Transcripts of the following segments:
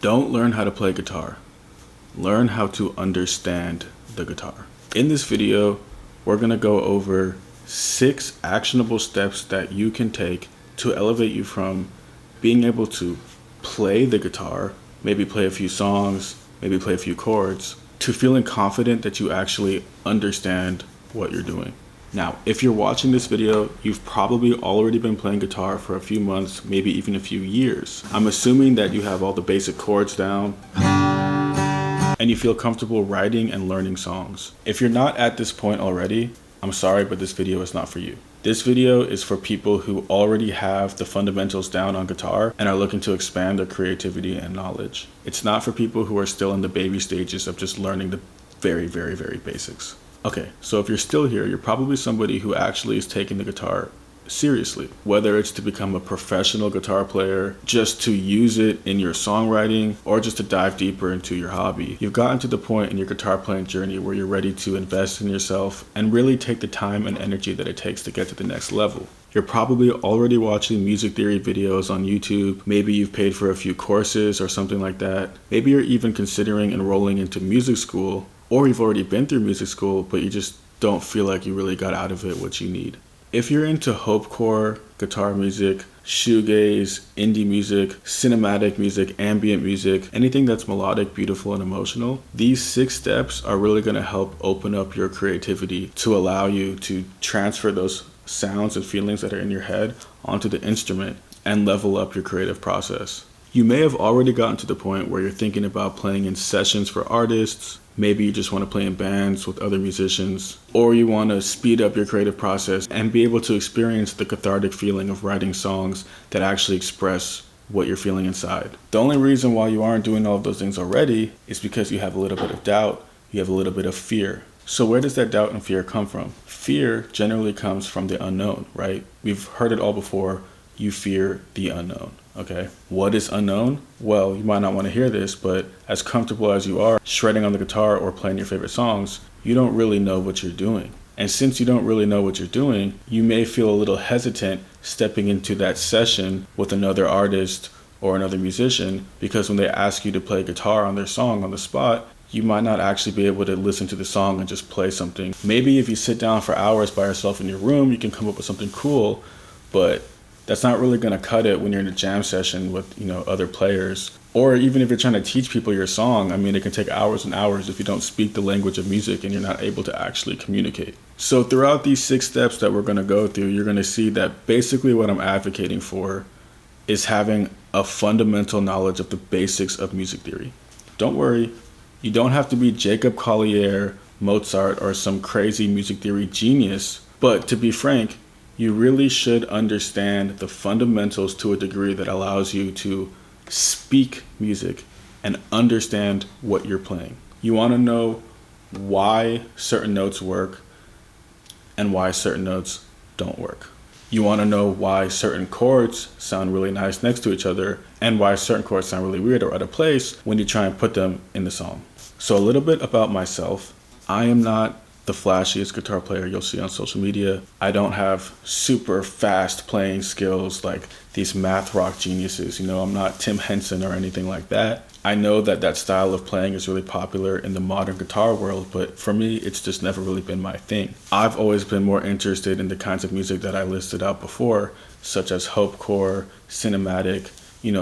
Don't learn how to play guitar. Learn how to understand the guitar. In this video, we're going to go over 6 actionable steps that you can take to elevate you from being able to play the guitar, maybe play a few songs, maybe play a few chords, to feeling confident that you actually understand what you're doing. Now, if you're watching this video, you've probably already been playing guitar for a few months, maybe even a few years. I'm assuming that you have all the basic chords down and you feel comfortable writing and learning songs. If you're not at this point already, I'm sorry, but this video is not for you. This video is for people who already have the fundamentals down on guitar and are looking to expand their creativity and knowledge. It's not for people who are still in the baby stages of just learning the very, very, very basics. Okay, so if you're still here, you're probably somebody who actually is taking the guitar seriously, whether it's to become a professional guitar player, just to use it in your songwriting, or just to dive deeper into your hobby. You've gotten to the point in your guitar playing journey where you're ready to invest in yourself and really take the time and energy that it takes to get to the next level. You're probably already watching music theory videos on YouTube. Maybe you've paid for a few courses or something like that. Maybe you're even considering enrolling into music school, or you've already been through music school, but you just don't feel like you really got out of it what you need. If you're into hopecore, guitar music, shoegaze, indie music, cinematic music, ambient music, anything that's melodic, beautiful, and emotional, these 6 steps are really going to help open up your creativity to allow you to transfer those sounds and feelings that are in your head onto the instrument and level up your creative process. You may have already gotten to the point where you're thinking about playing in sessions for artists. Maybe you just want to play in bands with other musicians, or you want to speed up your creative process and be able to experience the cathartic feeling of writing songs that actually express what you're feeling inside. The only reason why you aren't doing all of those things already is because you have a little bit of doubt, you have a little bit of fear. So where does that doubt and fear come from? Fear generally comes from the unknown, right? We've heard it all before. You fear the unknown. Okay, what is unknown? Well, you might not want to hear this, but as comfortable as you are shredding on the guitar or playing your favorite songs, you don't really know what you're doing. And since you don't really know what you're doing, you may feel a little hesitant stepping into that session with another artist or another musician, because when they ask you to play guitar on their song on the spot, you might not actually be able to listen to the song and just play something. Maybe if you sit down for hours by yourself in your room, you can come up with something cool, but that's not really going to cut it when you're in a jam session with, other players. Or even if you're trying to teach people your song, it can take hours and hours if you don't speak the language of music and you're not able to actually communicate. So throughout these 6 steps that we're going to go through, you're going to see that basically what I'm advocating for is having a fundamental knowledge of the basics of music theory. Don't worry, you don't have to be Jacob Collier, Mozart, or some crazy music theory genius, but to be frank, you really should understand the fundamentals to a degree that allows you to speak music and understand what you're playing. You want to know why certain notes work and why certain notes don't work. You want to know why certain chords sound really nice next to each other and why certain chords sound really weird or out of place when you try and put them in the song. So a little bit about myself. I am not the flashiest guitar player you'll see on social media. I don't have super fast playing skills like these math rock geniuses. I'm not Tim Henson or anything like that. I know that that style of playing is really popular in the modern guitar world, but for me, it's just never really been my thing. I've always been more interested in the kinds of music that I listed out before, such as hopecore, cinematic,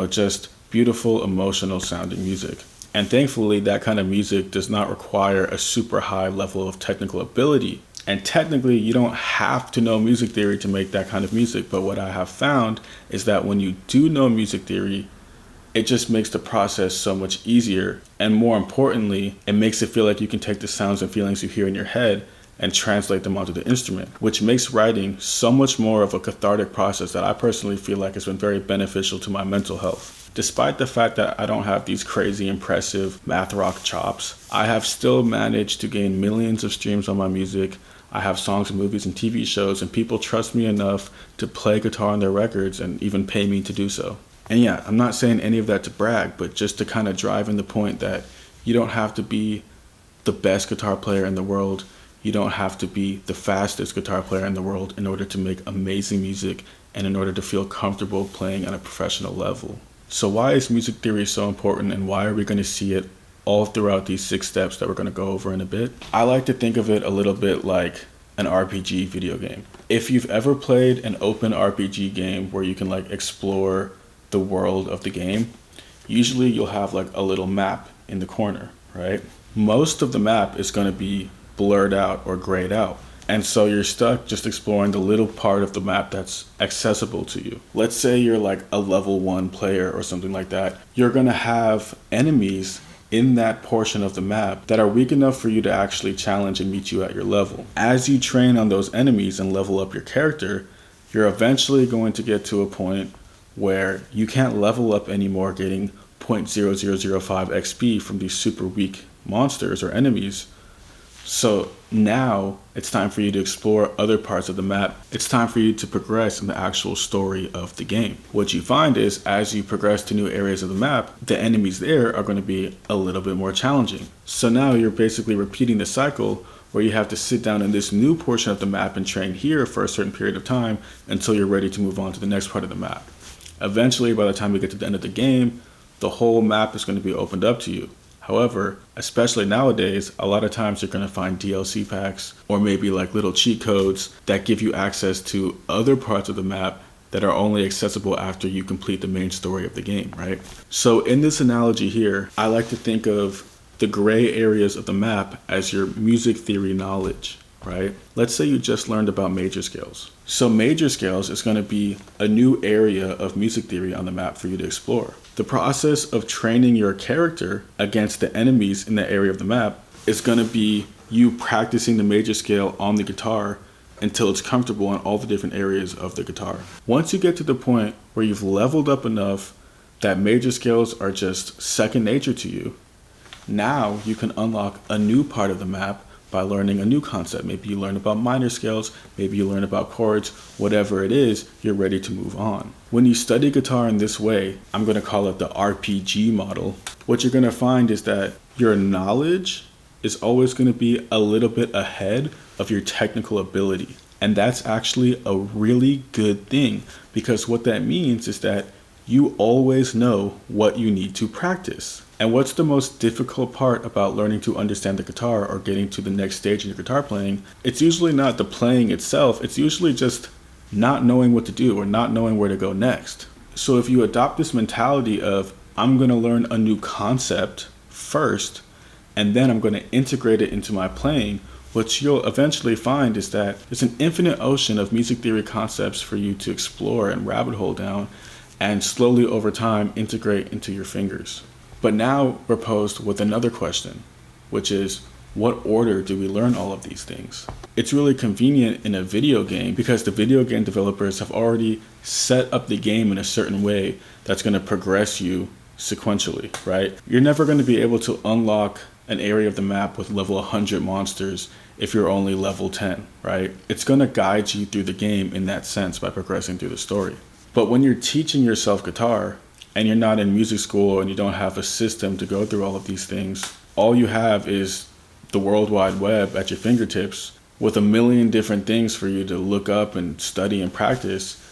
just beautiful, emotional sounding music. And thankfully, that kind of music does not require a super high level of technical ability. And technically, you don't have to know music theory to make that kind of music. But what I have found is that when you do know music theory, it just makes the process so much easier. And more importantly, it makes it feel like you can take the sounds and feelings you hear in your head and translate them onto the instrument, which makes writing so much more of a cathartic process that I personally feel like has been very beneficial to my mental health. Despite the fact that I don't have these crazy impressive math rock chops, I have still managed to gain millions of streams on my music. I have songs and movies and TV shows, and people trust me enough to play guitar on their records and even pay me to do so. And yeah, I'm not saying any of that to brag, but just to kind of drive in the point that you don't have to be the best guitar player in the world. You don't have to be the fastest guitar player in the world in order to make amazing music and in order to feel comfortable playing at a professional level. So why is music theory so important, and why are we going to see it all throughout these 6 steps that we're going to go over in a bit? I like to think of it a little bit like an RPG video game. If you've ever played an open RPG game where you can like explore the world of the game, usually you'll have like a little map in the corner, right? Most of the map is going to be blurred out or grayed out. And so you're stuck just exploring the little part of the map that's accessible to you. Let's say you're like a level 1 player or something like that. You're going to have enemies in that portion of the map that are weak enough for you to actually challenge and meet you at your level. As you train on those enemies and level up your character, you're eventually going to get to a point where you can't level up anymore getting 0.0005 XP from these super weak monsters or enemies. So now it's time for you to explore other parts of the map. It's time for you to progress in the actual story of the game. What you find is as you progress to new areas of the map, the enemies there are going to be a little bit more challenging. So now you're basically repeating the cycle where you have to sit down in this new portion of the map and train here for a certain period of time until you're ready to move on to the next part of the map. Eventually, by the time you get to the end of the game, the whole map is going to be opened up to you. However, especially nowadays, a lot of times you're going to find DLC packs or maybe like little cheat codes that give you access to other parts of the map that are only accessible after you complete the main story of the game, right? So in this analogy here, I like to think of the gray areas of the map as your music theory knowledge, right? Let's say you just learned about major scales. So major scales is going to be a new area of music theory on the map for you to explore. The process of training your character against the enemies in the area of the map is going to be you practicing the major scale on the guitar until it's comfortable in all the different areas of the guitar. Once you get to the point where you've leveled up enough that major scales are just second nature to you, now you can unlock a new part of the map by learning a new concept. Maybe you learn about minor scales, maybe you learn about chords, whatever it is, you're ready to move on. When you study guitar in this way, I'm going to call it the RPG model, what you're going to find is that your knowledge is always going to be a little bit ahead of your technical ability. And that's actually a really good thing, because what that means is that you always know what you need to practice. And what's the most difficult part about learning to understand the guitar or getting to the next stage in your guitar playing? It's usually not the playing itself, it's usually just not knowing what to do or not knowing where to go next. So if you adopt this mentality of, I'm going to learn a new concept first, and then I'm going to integrate it into my playing, what you'll eventually find is that there's an infinite ocean of music theory concepts for you to explore and rabbit hole down, and slowly over time integrate into your fingers. But now we're posed with another question, which is, what order do we learn all of these things? It's really convenient in a video game because the video game developers have already set up the game in a certain way that's going to progress you sequentially, right? You're never going to be able to unlock an area of the map with level 100 monsters if you're only level 10, right? It's going to guide you through the game in that sense by progressing through the story. But when you're teaching yourself guitar and you're not in music school and you don't have a system to go through all of these things, all you have is the World Wide Web at your fingertips with a million different things for you to look up and study and practice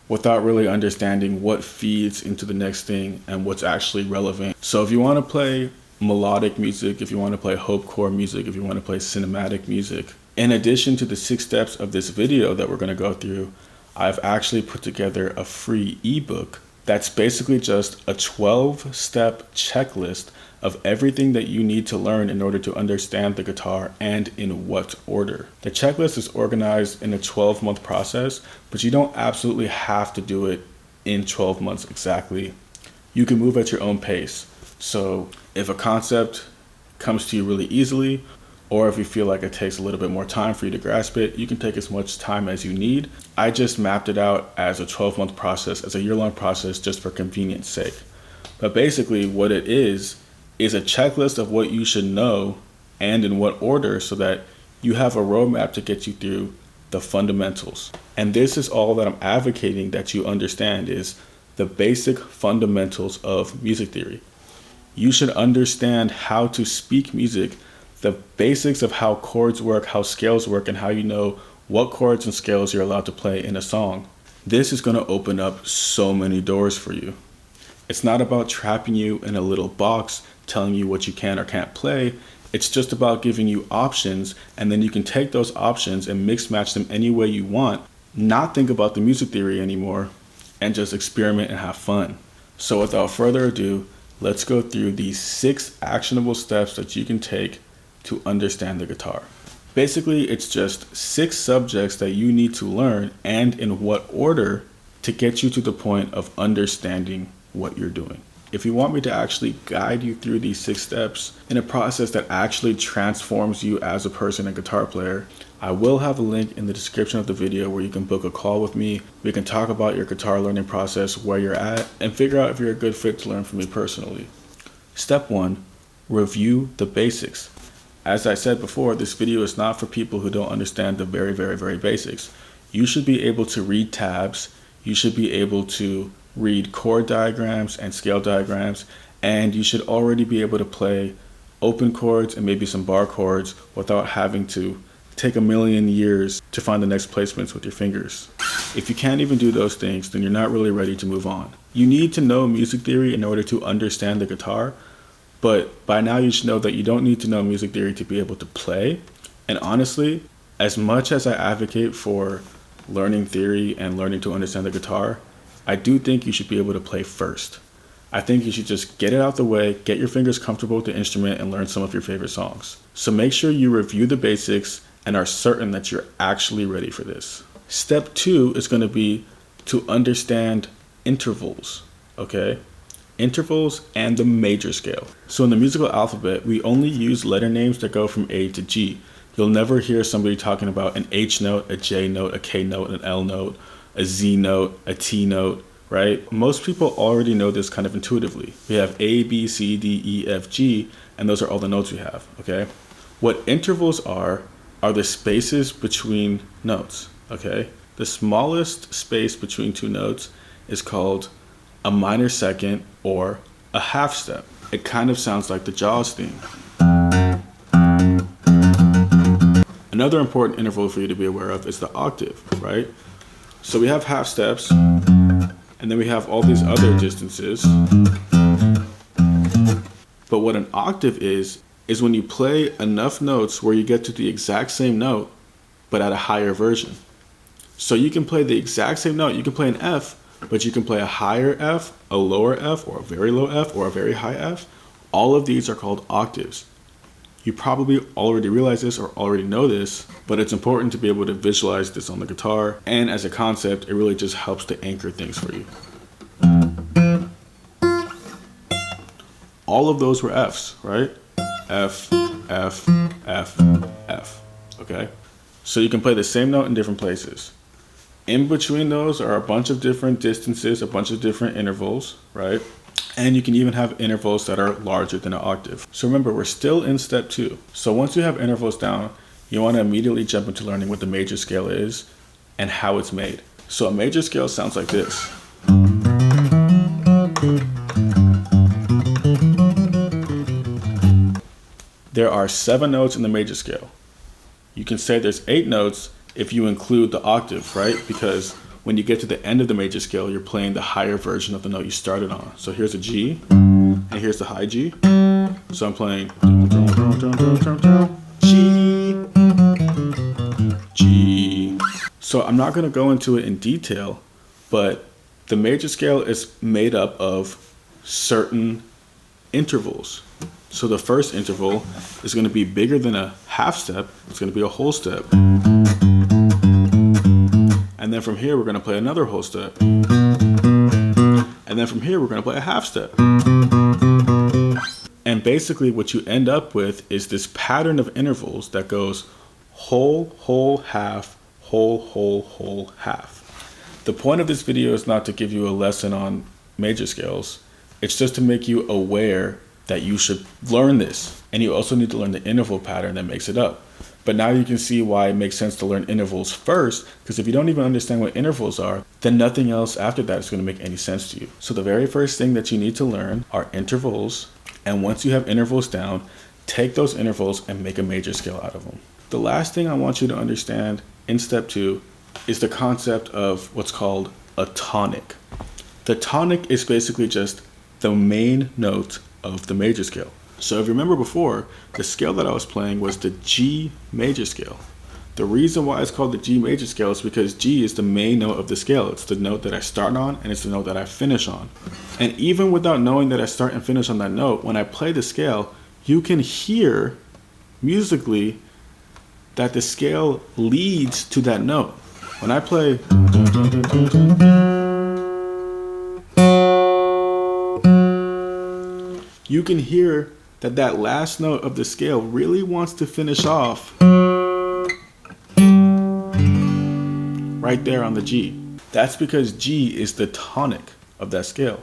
without really understanding what feeds into the next thing and what's actually relevant. So if you want to play melodic music, if you want to play hopecore music, if you want to play cinematic music, in addition to the 6 steps of this video that we're going to go through, I've actually put together a free ebook that's basically just a 12-step checklist of everything that you need to learn in order to understand the guitar and in what order. The checklist is organized in a 12-month process, but you don't absolutely have to do it in 12 months exactly. You can move at your own pace. So if a concept comes to you really easily, or if you feel like it takes a little bit more time for you to grasp it, you can take as much time as you need. I just mapped it out as a 12-month process, as a year-long process, just for convenience sake. But basically what it is a checklist of what you should know and in what order, so that you have a roadmap to get you through the fundamentals. And this is all that I'm advocating that you understand, is the basic fundamentals of music theory. You should understand how to speak music, the basics of how chords work, how scales work, and how you know what chords and scales you're allowed to play in a song. This is going to open up so many doors for you. It's not about trapping you in a little box, telling you what you can or can't play. It's just about giving you options, and then you can take those options and mix match them any way you want, not think about the music theory anymore, and just experiment and have fun. So without further ado, let's go through these 6 actionable steps that you can take to understand the guitar. Basically, it's just 6 subjects that you need to learn, and in what order, to get you to the point of understanding what you're doing. If you want me to actually guide you through these 6 steps in a process that actually transforms you as a person and guitar player, I will have a link in the description of the video where you can book a call with me. We can talk about your guitar learning process, where you're at, and figure out if you're a good fit to learn from me personally. Step 1, review the basics. As I said before, this video is not for people who don't understand the very, very, very basics. You should be able to read tabs. You should be able to read chord diagrams and scale diagrams, and you should already be able to play open chords and maybe some bar chords without having to take a million years to find the next placements with your fingers. If you can't even do those things, then you're not really ready to move on. You need to know music theory in order to understand the guitar, but by now you should know that you don't need to know music theory to be able to play. And honestly, as much as I advocate for learning theory and learning to understand the guitar, I do think you should be able to play first. I think you should just get it out the way, get your fingers comfortable with the instrument, and learn some of your favorite songs. So make sure you review the basics and are certain that you're actually ready for this. Step 2 is going to be to understand intervals, okay? Intervals and the major scale. So in the musical alphabet, we only use letter names that go from A to G. You'll never hear somebody talking about an H note, a J note, a K note, an L note, a Z note, a T note, right? Most people already know this kind of intuitively. We have A, B, C, D, E, F, G, and those are all the notes we have, okay? What intervals are the spaces between notes, okay? The smallest space between 2 notes is called a minor second or a half step. It kind of sounds like the Jaws theme. Another important interval for you to be aware of is the octave, right? So we have half steps, and then we have all these other distances. But what an octave is when you play enough notes where you get to the exact same note, but at a higher version. So you can play the exact same note. You can play an F, but you can play a higher F, a lower F, or a very low F, or a very high F. All of these are called octaves. You probably already realize this or already know this, but it's important to be able to visualize this on the guitar. And as a concept, it really just helps to anchor things for you. All of those were Fs, right? F, F, F, F, okay? So you can play the same note in different places. In between those are a bunch of different distances, a bunch of different intervals, right? And you can even have intervals that are larger than an octave. So remember, we're still in step 2. So once you have intervals down, you want to immediately jump into learning what the major scale is and how it's made. So a major scale sounds like this. There are 7 notes in the major scale. You can say there's 8 notes if you include the octave, right? Because when you get to the end of the major scale, you're playing the higher version of the note you started on. So here's a G, and here's the high G. So I'm playing G, G. So I'm not going to go into it in detail, but the major scale is made up of certain intervals. So the first interval is going to be bigger than a half step. It's going to be a whole step. And then from here, we're going to play another whole step. And then from here, we're going to play a half step. And basically what you end up with is this pattern of intervals that goes whole, whole, half, whole, whole, whole, half. The point of this video is not to give you a lesson on major scales. It's just to make you aware that you should learn this. And you also need to learn the interval pattern that makes it up. But now you can see why it makes sense to learn intervals first, because if you don't even understand what intervals are, then nothing else after that is going to make any sense to you. So the very first thing that you need to learn are intervals. And once you have intervals down, take those intervals and make a major scale out of them. The last thing I want you to understand in step 2 is the concept of what's called a tonic. The tonic is basically just the main note of the major scale. So if you remember before, the scale that I was playing was the G major scale. The reason why it's called the G major scale is because G is the main note of the scale. It's the note that I start on and it's the note that I finish on. And even without knowing that I start and finish on that note, when I play the scale, you can hear musically that the scale leads to that note. When I play, you can hear that that last note of the scale really wants to finish off right there on the G. That's because G is the tonic of that scale.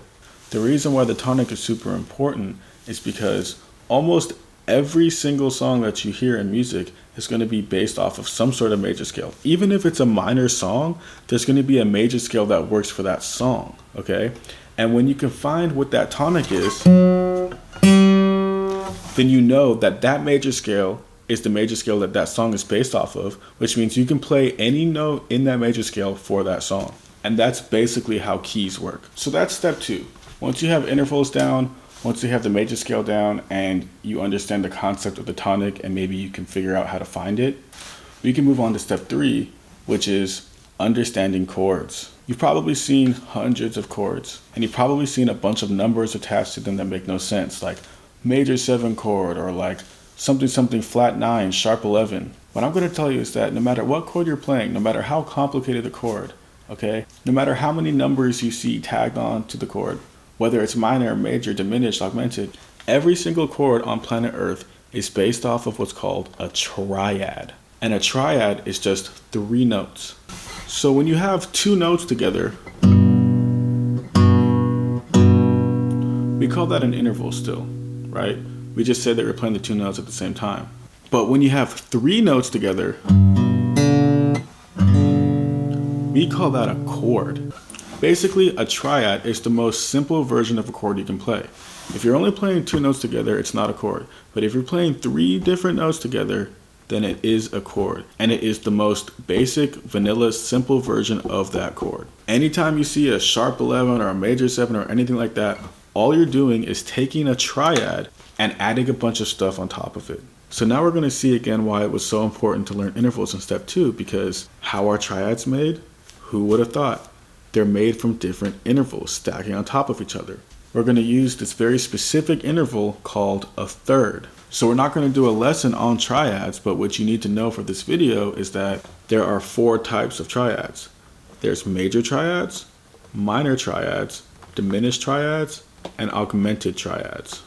The reason why the tonic is super important is because almost every single song that you hear in music is going to be based off of some sort of major scale. Even if it's a minor song, there's going to be a major scale that works for that song, okay? And when you can find what that tonic is, then you know that that major scale is the major scale that that song is based off of, which means you can play any note in that major scale for that song. And that's basically how keys work. So that's step 2. Once you have intervals down, once you have the major scale down, and you understand the concept of the tonic and maybe you can figure out how to find it, we can move on to step 3, which is understanding chords. You've probably seen hundreds of chords, and you've probably seen a bunch of numbers attached to them that make no sense, like major 7 chord or like something flat 9, sharp 11. What I'm going to tell you is that no matter what chord you're playing, no matter how complicated the chord, okay, no matter how many numbers you see tagged on to the chord, whether it's minor, major, diminished, augmented, every single chord on planet Earth is based off of what's called a triad. And a triad is just 3 notes. So when you have 2 notes together, we call that an interval still, right? We just said that we're playing the 2 notes at the same time. But when you have 3 notes together, we call that a chord. Basically, a triad is the most simple version of a chord you can play. If you're only playing 2 notes together, it's not a chord. But if you're playing 3 different notes together, then it is a chord. And it is the most basic, vanilla, simple version of that chord. Anytime you see a sharp 11 or a major 7 or anything like that, all you're doing is taking a triad and adding a bunch of stuff on top of it. So now we're going to see again why it was so important to learn intervals in step 2, because how are triads made? Who would have thought? They're made from different intervals stacking on top of each other. We're going to use this very specific interval called a third. So we're not going to do a lesson on triads, but what you need to know for this video is that there are 4 types of triads. There's major triads, minor triads, diminished triads, and augmented triads.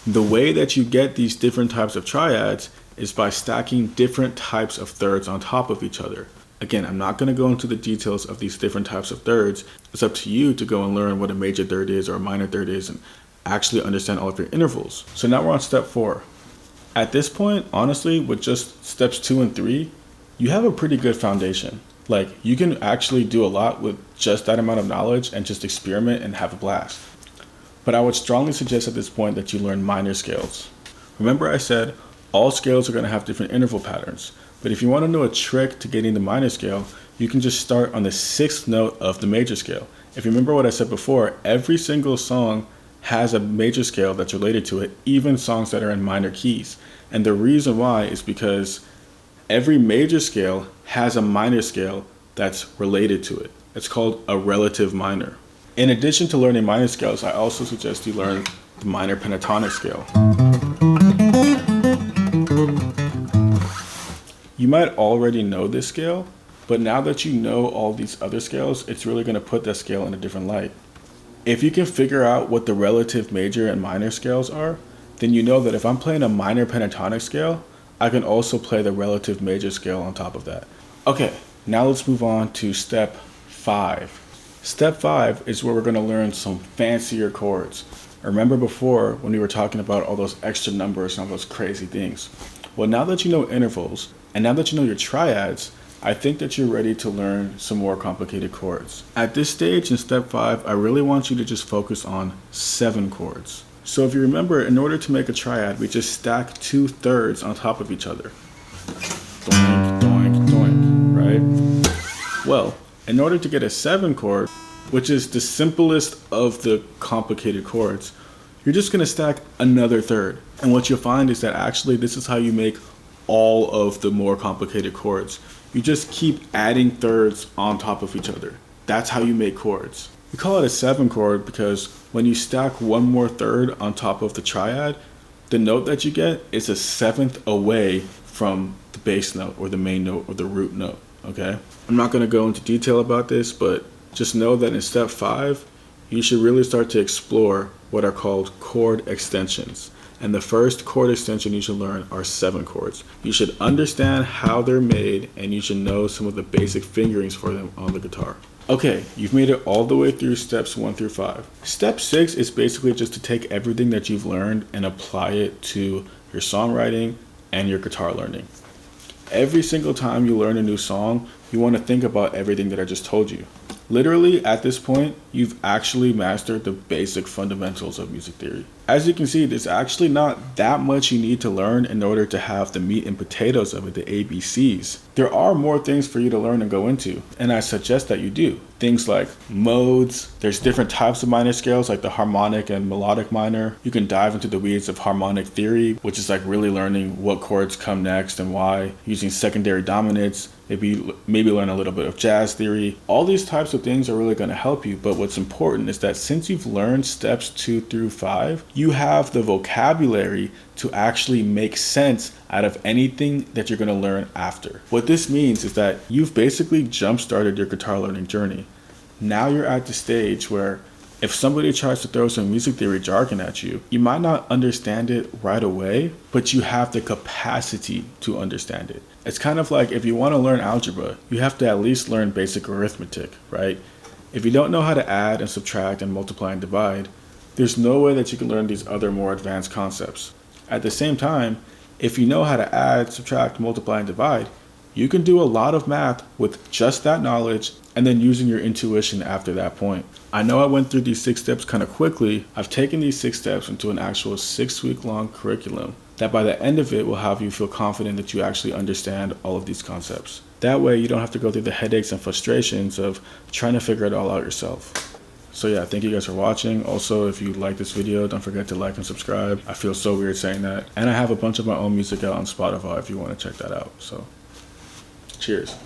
The way that you get these different types of triads is by stacking different types of thirds on top of each other. Again, I'm not going to go into the details of these different types of thirds. It's up to you to go and learn what a major third is or a minor third is and actually understand all of your intervals. So now we're on step 4. At this point, honestly, with just steps 2 and 3, you have a pretty good foundation. Like, you can actually do a lot with just that amount of knowledge and just experiment and have a blast. But I would strongly suggest at this point that you learn minor scales. Remember I said all scales are going to have different interval patterns. But if you want to know a trick to getting the minor scale, you can just start on the 6th note of the major scale. If you remember what I said before, every single song has a major scale that's related to it, even songs that are in minor keys. And the reason why is because every major scale has a minor scale that's related to it. It's called a relative minor. In addition to learning minor scales, I also suggest you learn the minor pentatonic scale. You might already know this scale, but now that you know all these other scales, it's really going to put that scale in a different light. If you can figure out what the relative major and minor scales are, then you know that if I'm playing a minor pentatonic scale, I can also play the relative major scale on top of that. Okay, now let's move on to step 5. Step 5 is where we're going to learn some fancier chords. Remember before when we were talking about all those extra numbers and all those crazy things? Well, now that you know intervals, and now that you know your triads, I think that you're ready to learn some more complicated chords. At this stage in step 5, I really want you to just focus on 7 chords. So if you remember, in order to make a triad, we just stack 2 thirds on top of each other. Doink, doink, doink, right? Well, in order to get a 7 chord, which is the simplest of the complicated chords, you're just gonna stack another third. And what you'll find is that actually this is how you make all of the more complicated chords. You just keep adding thirds on top of each other. That's how you make chords. We call it a 7 chord because when you stack one more third on top of the triad, the note that you get is a 7th away from the bass note or the main note or the root note, okay? I'm not gonna go into detail about this, but just know that in step 5, you should really start to explore what are called chord extensions. And the first chord extension you should learn are 7 chords. You should understand how they're made, and you should know some of the basic fingerings for them on the guitar. Okay, you've made it all the way through steps 1 through 5. Step 6 is basically just to take everything that you've learned and apply it to your songwriting and your guitar learning. Every single time you learn a new song, you want to think about everything that I just told you. Literally, at this point, you've actually mastered the basic fundamentals of music theory. As you can see, there's actually not that much you need to learn in order to have the meat and potatoes of it, the ABCs. There are more things for you to learn and go into, and I suggest that you do. Things like modes, there's different types of minor scales like the harmonic and melodic minor. You can dive into the weeds of harmonic theory, which is like really learning what chords come next and why, using secondary dominants, maybe learn a little bit of jazz theory. All these types of things are really going to help you, but what's important is that since you've learned steps 2 through 5, you have the vocabulary to actually make sense out of anything that you're going to learn after. What this means is that you've basically jump-started your guitar learning journey. Now you're at the stage where if somebody tries to throw some music theory jargon at you, you might not understand it right away, but you have the capacity to understand it. It's kind of like if you want to learn algebra, you have to at least learn basic arithmetic, right? If you don't know how to add and subtract and multiply and divide, there's no way that you can learn these other more advanced concepts. At the same time, if you know how to add, subtract, multiply, and divide, you can do a lot of math with just that knowledge and then using your intuition after that point. I know I went through these 6 steps kind of quickly. I've taken these 6 steps into an actual 6-week-long curriculum that by the end of it will have you feel confident that you actually understand all of these concepts. That way you don't have to go through the headaches and frustrations of trying to figure it all out yourself. So yeah, thank you guys for watching. Also, if you like this video, don't forget to like and subscribe. I feel so weird saying that. And I have a bunch of my own music out on Spotify if you want to check that out. So cheers.